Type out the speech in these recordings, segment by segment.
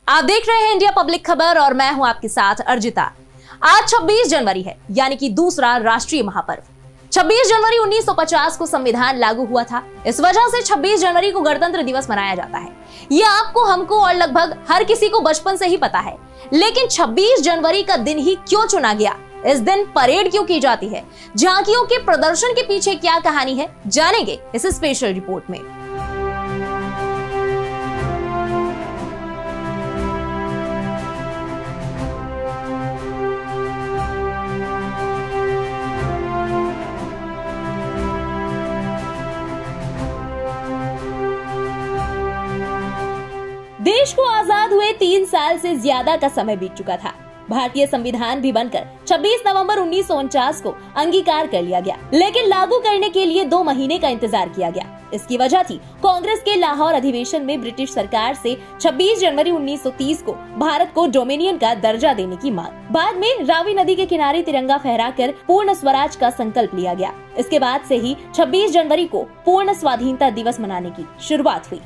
आप देख रहे हैं इंडिया पब्लिक खबर और मैं हूं आपके साथ अर्जिता। आज 26 जनवरी है, यानी कि दूसरा राष्ट्रीय महापर्व। 26 जनवरी 1950 को संविधान लागू हुआ था। इस वजह से 26 जनवरी को गणतंत्र दिवस मनाया जाता है। ये आपको, हमको और लगभग हर किसी को बचपन से ही पता है। लेकिन 26 जनवरी का दिन ही क्यों चुना गया? इस दिन परेड क्यों की जाती है? झांकियों के प्रदर्शन के पीछे क्या कहानी है, जानेंगे इस स्पेशल रिपोर्ट में। देश को आजाद हुए 3 साल से ज्यादा का समय बीत चुका था। भारतीय संविधान भी बनकर 26 नवंबर 1949 को अंगीकार कर लिया गया, लेकिन लागू करने के लिए 2 महीने का इंतजार किया गया। इसकी वजह थी कांग्रेस के लाहौर अधिवेशन में ब्रिटिश सरकार से 26 जनवरी 1930 को भारत को डोमिनियन का दर्जा देने की मांग। बाद में रावी नदी के किनारे तिरंगा फहराकर पूर्ण स्वराज का संकल्प लिया गया। इसके बाद से ही 26 जनवरी को पूर्ण स्वाधीनता दिवस मनाने की शुरुआत हुई।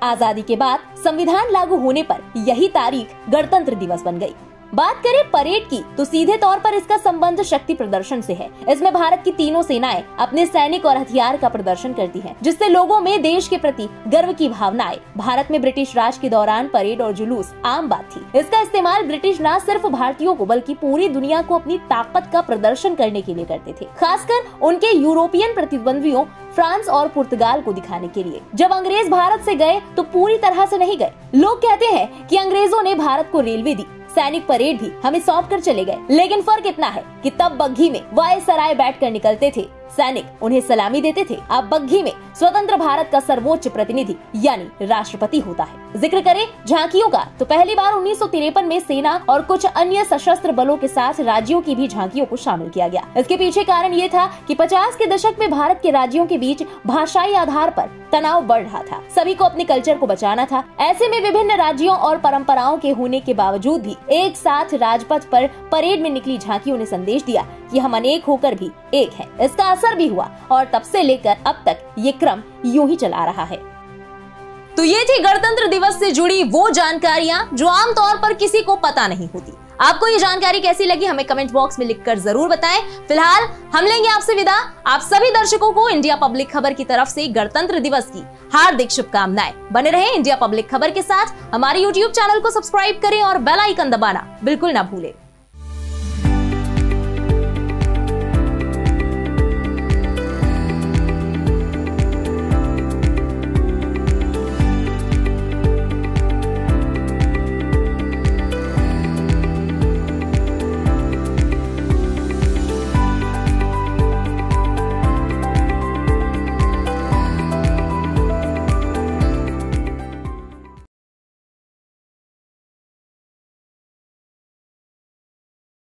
आजादी के बाद संविधान लागू होने पर यही तारीख गणतंत्र दिवस बन गई। बात करें परेड की तो सीधे तौर पर इसका संबंध शक्ति प्रदर्शन से है। इसमें भारत की तीनों सेनाएं अपने सैनिक और हथियार का प्रदर्शन करती हैं, जिससे लोगों में देश के प्रति गर्व की भावना आए। भारत में ब्रिटिश राज के दौरान परेड और जुलूस आम बात थी। इसका इस्तेमाल ब्रिटिश न सिर्फ भारतीयों को बल्कि पूरी दुनिया को अपनी ताकत का प्रदर्शन करने के लिए करते थे, खासकर उनके यूरोपियन प्रतिद्वंद्वियों फ्रांस और पुर्तगाल को दिखाने के लिए। जब अंग्रेज भारत से गए तो पूरी तरह से नहीं गए। लोग कहते हैं कि अंग्रेजों ने भारत को रेलवे दी, सैनिक परेड भी हमें सौंप कर चले गए। लेकिन फर्क इतना है कि तब बग्घी में वायसराय बैठकर निकलते थे, सैनिक उन्हें सलामी देते थे। अब बग्घी में स्वतंत्र भारत का सर्वोच्च प्रतिनिधि यानी राष्ट्रपति होता है। जिक्र करें झांकियों का तो पहली बार 1953 में सेना और कुछ अन्य सशस्त्र बलों के साथ राज्यों की भी झांकियों को शामिल किया गया। इसके पीछे कारण ये था कि 50 के दशक में भारत के राज्यों के बीच भाषाई आधार पर तनाव बढ़ रहा था। सभी को अपने कल्चर को बचाना था। ऐसे में विभिन्न राज्यों और परंपराओं के होने के बावजूद भी एक साथ राजपथ पर परेड में निकली झांकियों ने संदेश दिया कि हम अनेक होकर भी एक हैं। इसका असर भी हुआ और तब से लेकर अब तक ये क्रम यूं ही चला रहा है। तो ये थी गणतंत्र दिवस से जुड़ी वो जानकारियां जो आमतौर पर किसी को पता नहीं होती। आपको ये जानकारी कैसी लगी हमें कमेंट बॉक्स में लिखकर जरूर बताएं। फिलहाल हम लेंगे आपसे विदा। आप सभी दर्शकों को इंडिया पब्लिक खबर की तरफ से गणतंत्र दिवस की हार्दिक शुभकामनाएं। बने रहें इंडिया पब्लिक खबर के साथ। हमारे YouTube चैनल को सब्सक्राइब करें और बेल आइकन दबाना बिल्कुल ना भूलें।